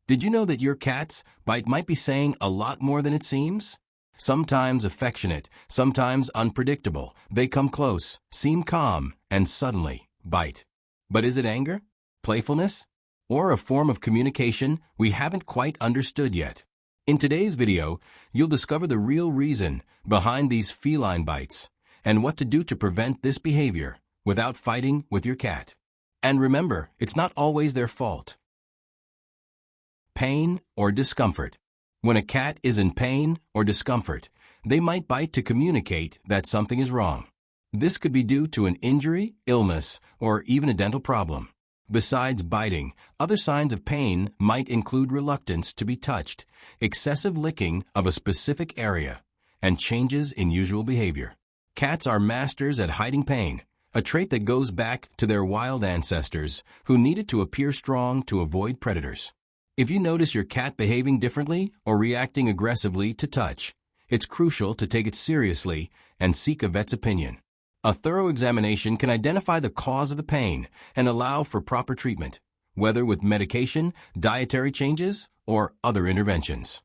Did you know that your cat's bite might be saying a lot more than it seems? Sometimes affectionate, sometimes unpredictable, they come close, seem calm, and suddenly bite. But is it anger, playfulness, or a form of communication we haven't quite understood yet? In today's video, you'll discover the real reason behind these feline bites and what to do to prevent this behavior without fighting with your cat. And remember, it's not always their fault. Pain or discomfort. When a cat is in pain or discomfort, they might bite to communicate that something is wrong. This could be due to an injury, illness, or even a dental problem. Besides biting, other signs of pain might include reluctance to be touched, excessive licking of a specific area, and changes in usual behavior. Cats are masters at hiding pain, a trait that goes back to their wild ancestors who needed to appear strong to avoid predators. If you notice your cat behaving differently or reacting aggressively to touch, it's crucial to take it seriously and seek a vet's opinion. A thorough examination can identify the cause of the pain and allow for proper treatment, whether with medication, dietary changes, or other interventions.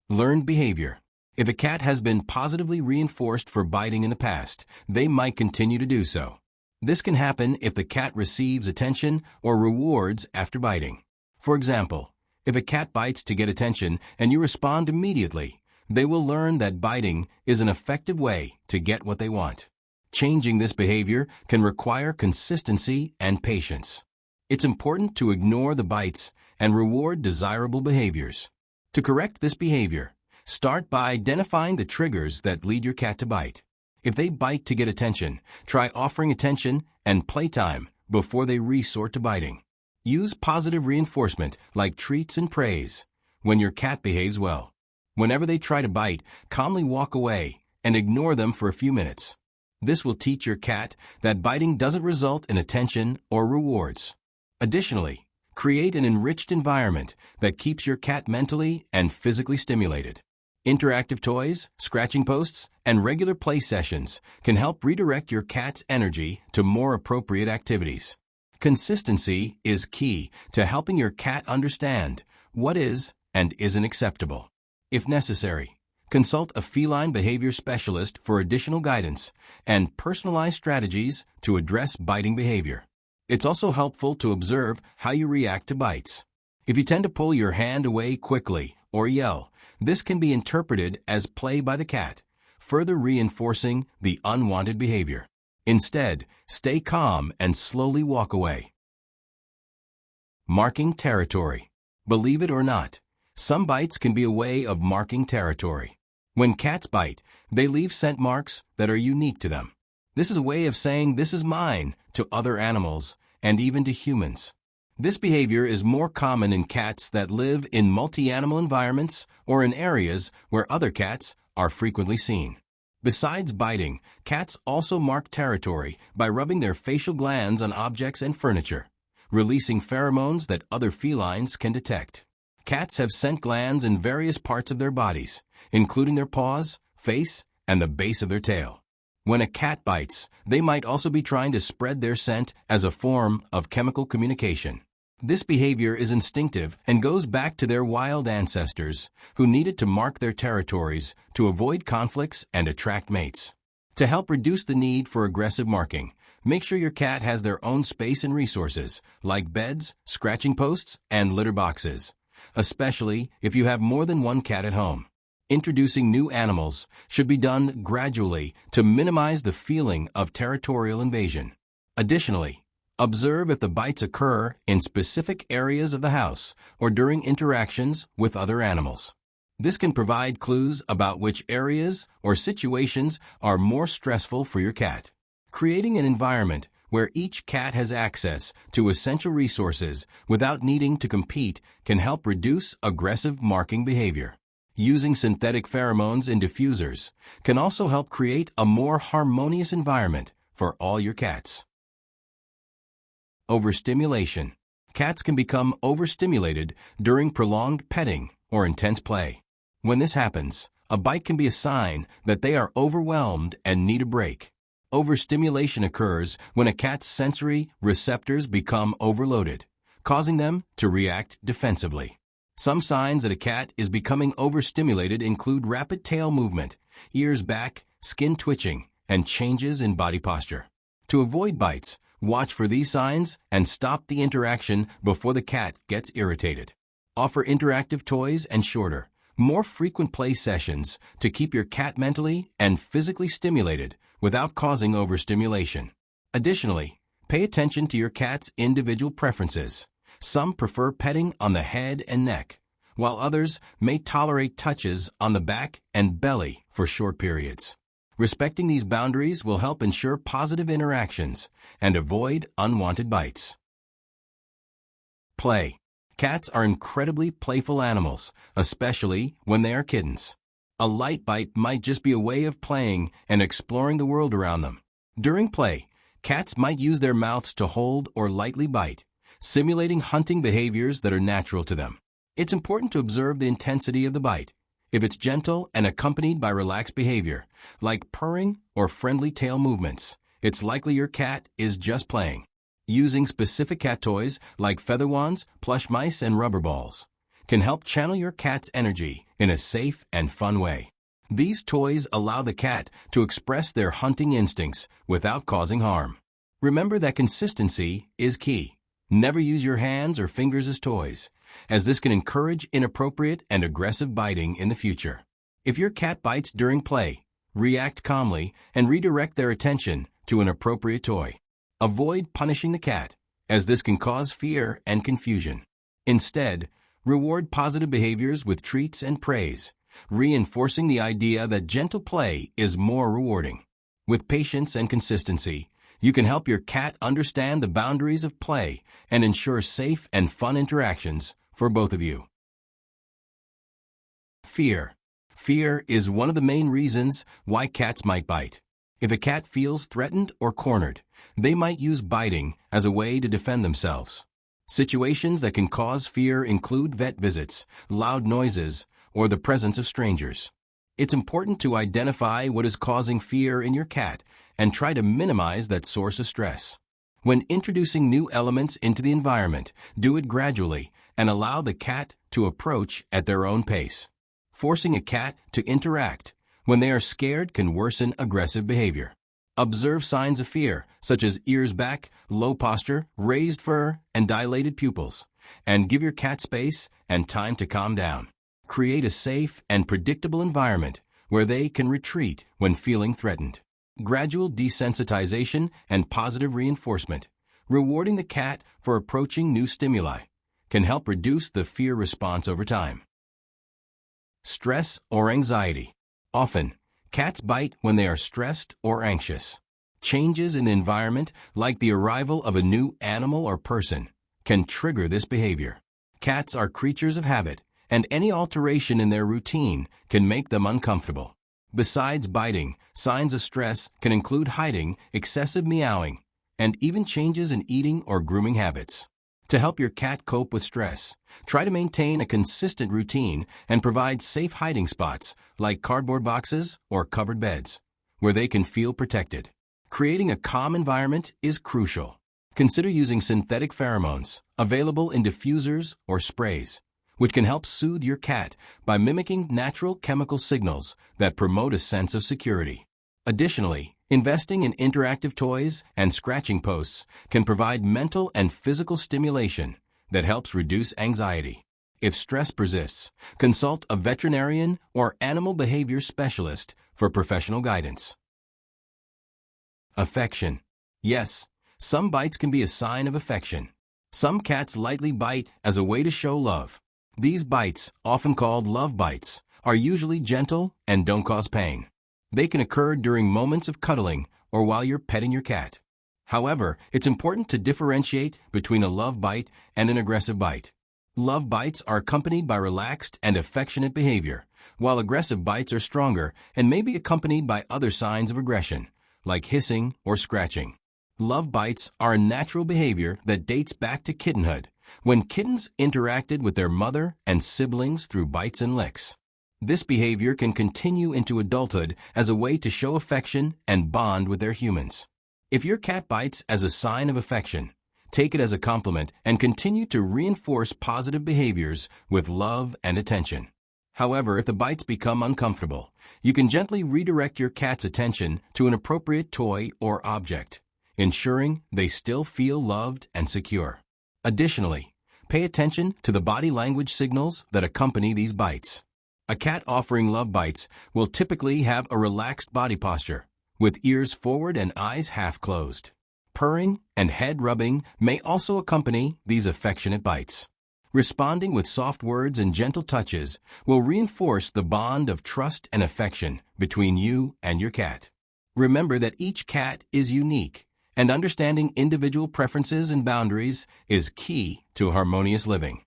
Learned behavior. If a cat has been positively reinforced for biting in the past, they might continue to do so. This can happen if the cat receives attention or rewards after biting. For example, if a cat bites to get attention and you respond immediately, they will learn that biting is an effective way to get what they want. Changing this behavior can require consistency and patience. It's important to ignore the bites and reward desirable behaviors. To correct this behavior, start by identifying the triggers that lead your cat to bite. If they bite to get attention, try offering attention and playtime before they resort to biting. Use positive reinforcement like treats and praise when your cat behaves well. Whenever they try to bite, calmly walk away and ignore them for a few minutes. This will teach your cat that biting doesn't result in attention or rewards. Additionally, create an enriched environment that keeps your cat mentally and physically stimulated. Interactive toys, scratching posts, and regular play sessions can help redirect your cat's energy to more appropriate activities. Consistency is key to helping your cat understand what is and isn't acceptable. If necessary, consult a feline behavior specialist for additional guidance and personalized strategies to address biting behavior. It's also helpful to observe how you react to bites. If you tend to pull your hand away quickly or yell, this can be interpreted as play by the cat, further reinforcing the unwanted behavior. Instead, stay calm and slowly walk away. Marking territory. Believe it or not, some bites can be a way of marking territory. When cats bite, they leave scent marks that are unique to them. This is a way of saying "this is mine" to other animals and even to humans. This behavior is more common in cats that live in multi-animal environments or in areas where other cats are frequently seen. Besides biting, cats also mark territory by rubbing their facial glands on objects and furniture, releasing pheromones that other felines can detect. Cats have scent glands in various parts of their bodies, including their paws, face, and the base of their tail. When a cat bites, they might also be trying to spread their scent as a form of chemical communication. This behavior is instinctive and goes back to their wild ancestors who needed to mark their territories to avoid conflicts and attract mates. To help reduce the need for aggressive marking, make sure your cat has their own space and resources, like beds, scratching posts, and litter boxes, especially if you have more than one cat at home. Introducing new animals should be done gradually to minimize the feeling of territorial invasion. Additionally, observe if the bites occur in specific areas of the house or during interactions with other animals. This can provide clues about which areas or situations are more stressful for your cat. Creating an environment where each cat has access to essential resources without needing to compete can help reduce aggressive marking behavior. Using synthetic pheromones in diffusers can also help create a more harmonious environment for all your cats. Overstimulation. Cats can become overstimulated during prolonged petting or intense play. When this happens, a bite can be a sign that they are overwhelmed and need a break. Overstimulation occurs when a cat's sensory receptors become overloaded, causing them to react defensively. Some signs that a cat is becoming overstimulated include rapid tail movement, ears back, skin twitching, and changes in body posture. To avoid bites, watch for these signs and stop the interaction before the cat gets irritated. Offer interactive toys and shorter, more frequent play sessions to keep your cat mentally and physically stimulated without causing overstimulation. Additionally, pay attention to your cat's individual preferences. Some prefer petting on the head and neck, while others may tolerate touches on the back and belly for short periods. Respecting these boundaries will help ensure positive interactions and avoid unwanted bites. Play. Cats are incredibly playful animals, especially when they are kittens. A light bite might just be a way of playing and exploring the world around them. During play, cats might use their mouths to hold or lightly bite, simulating hunting behaviors that are natural to them. It's important to observe the intensity of the bite. If it's gentle and accompanied by relaxed behavior, like purring or friendly tail movements, it's likely your cat is just playing. Using specific cat toys like feather wands, plush mice, and rubber balls can help channel your cat's energy in a safe and fun way. These toys allow the cat to express their hunting instincts without causing harm. Remember that consistency is key. Never use your hands or fingers as toys, as this can encourage inappropriate and aggressive biting in the future. If your cat bites during play, react calmly and redirect their attention to an appropriate toy. Avoid punishing the cat, as this can cause fear and confusion. Instead, reward positive behaviors with treats and praise, reinforcing the idea that gentle play is more rewarding. With patience and consistency, you can help your cat understand the boundaries of play and ensure safe and fun interactions for both of you. Fear. Fear is one of the main reasons why cats might bite. If a cat feels threatened or cornered, they might use biting as a way to defend themselves. Situations that can cause fear include vet visits, loud noises, or the presence of strangers. It's important to identify what is causing fear in your cat and try to minimize that source of stress. When introducing new elements into the environment, do it gradually and allow the cat to approach at their own pace. Forcing a cat to interact when they are scared can worsen aggressive behavior. Observe signs of fear, such as ears back, low posture, raised fur, and dilated pupils, and give your cat space and time to calm down. Create a safe and predictable environment where they can retreat when feeling threatened. Gradual desensitization and positive reinforcement, rewarding the cat for approaching new stimuli, can help reduce the fear response over time. Stress or anxiety. Often, cats bite when they are stressed or anxious. Changes in the environment, like the arrival of a new animal or person, can trigger this behavior. Cats are creatures of habit, and any alteration in their routine can make them uncomfortable. Besides biting, signs of stress can include hiding, excessive meowing, and even changes in eating or grooming habits. To help your cat cope with stress, try to maintain a consistent routine and provide safe hiding spots like cardboard boxes or covered beds, where they can feel protected. Creating a calm environment is crucial. Consider using synthetic pheromones, available in diffusers or sprays, which can help soothe your cat by mimicking natural chemical signals that promote a sense of security. Additionally, investing in interactive toys and scratching posts can provide mental and physical stimulation that helps reduce anxiety. If stress persists, consult a veterinarian or animal behavior specialist for professional guidance. Affection. Yes, some bites can be a sign of affection. Some cats lightly bite as a way to show love. These bites, often called love bites, are usually gentle and don't cause pain. They can occur during moments of cuddling or while you're petting your cat. However, it's important to differentiate between a love bite and an aggressive bite. Love bites are accompanied by relaxed and affectionate behavior, while aggressive bites are stronger and may be accompanied by other signs of aggression, like hissing or scratching. Love bites are a natural behavior that dates back to kittenhood, when kittens interacted with their mother and siblings through bites and licks. This behavior can continue into adulthood as a way to show affection and bond with their humans. If your cat bites as a sign of affection, Take it as a compliment and continue to reinforce positive behaviors with love and attention. However, if the bites become uncomfortable, you can gently redirect your cat's attention to an appropriate toy or object, ensuring they still feel loved and secure. Additionally, pay attention to the body language signals that accompany these bites. A cat offering love bites will typically have a relaxed body posture, with ears forward and eyes half closed. Purring and head rubbing may also accompany these affectionate bites. Responding with soft words and gentle touches will reinforce the bond of trust and affection between you and your cat. Remember that each cat is unique, and understanding individual preferences and boundaries is key to harmonious living.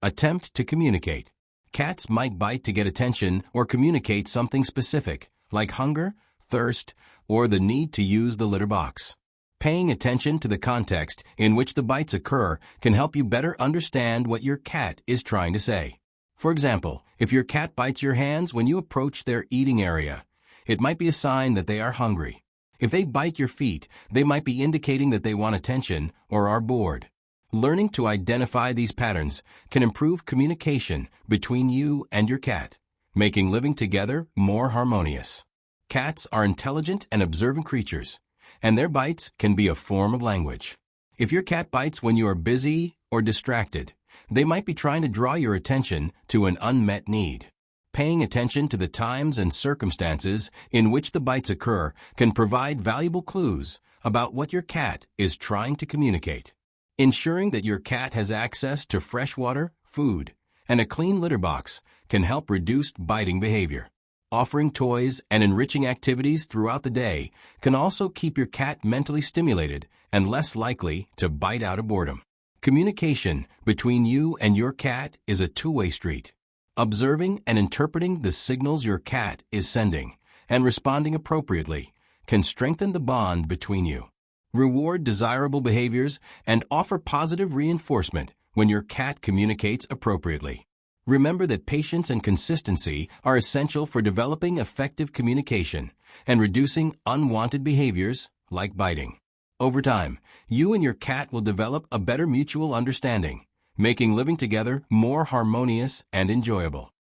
Attempt to communicate. Cats might bite to get attention or communicate something specific, like hunger, thirst, or the need to use the litter box. Paying attention to the context in which the bites occur can help you better understand what your cat is trying to say. For example, if your cat bites your hands when you approach their eating area, it might be a sign that they are hungry. If they bite your feet, they might be indicating that they want attention or are bored. Learning to identify these patterns can improve communication between you and your cat, making living together more harmonious. Cats are intelligent and observant creatures, and their bites can be a form of language. If your cat bites when you are busy or distracted, they might be trying to draw your attention to an unmet need. Paying attention to the times and circumstances in which the bites occur can provide valuable clues about what your cat is trying to communicate. Ensuring that your cat has access to fresh water, food, and a clean litter box can help reduce biting behavior. Offering toys and enriching activities throughout the day can also keep your cat mentally stimulated and less likely to bite out of boredom. Communication between you and your cat is a two-way street. Observing and interpreting the signals your cat is sending and responding appropriately can strengthen the bond between you. Reward desirable behaviors and offer positive reinforcement when your cat communicates appropriately. Remember that patience and consistency are essential for developing effective communication and reducing unwanted behaviors like biting. Over time, you and your cat will develop a better mutual understanding, making living together more harmonious and enjoyable.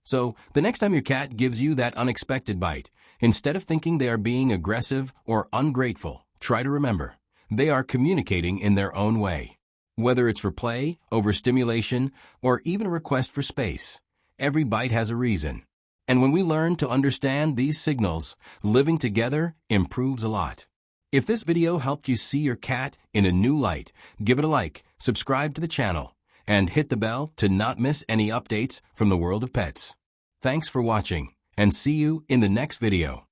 So, the next time your cat gives you that unexpected bite, instead of thinking they are being aggressive or ungrateful, try to remember, they are communicating in their own way. Whether it's for play, overstimulation, or even a request for space, every bite has a reason. And when we learn to understand these signals, living together improves a lot. If this video helped you see your cat in a new light, give it a like, subscribe to the channel, and hit the bell to not miss any updates from the world of pets. Thanks for watching, and see you in the next video.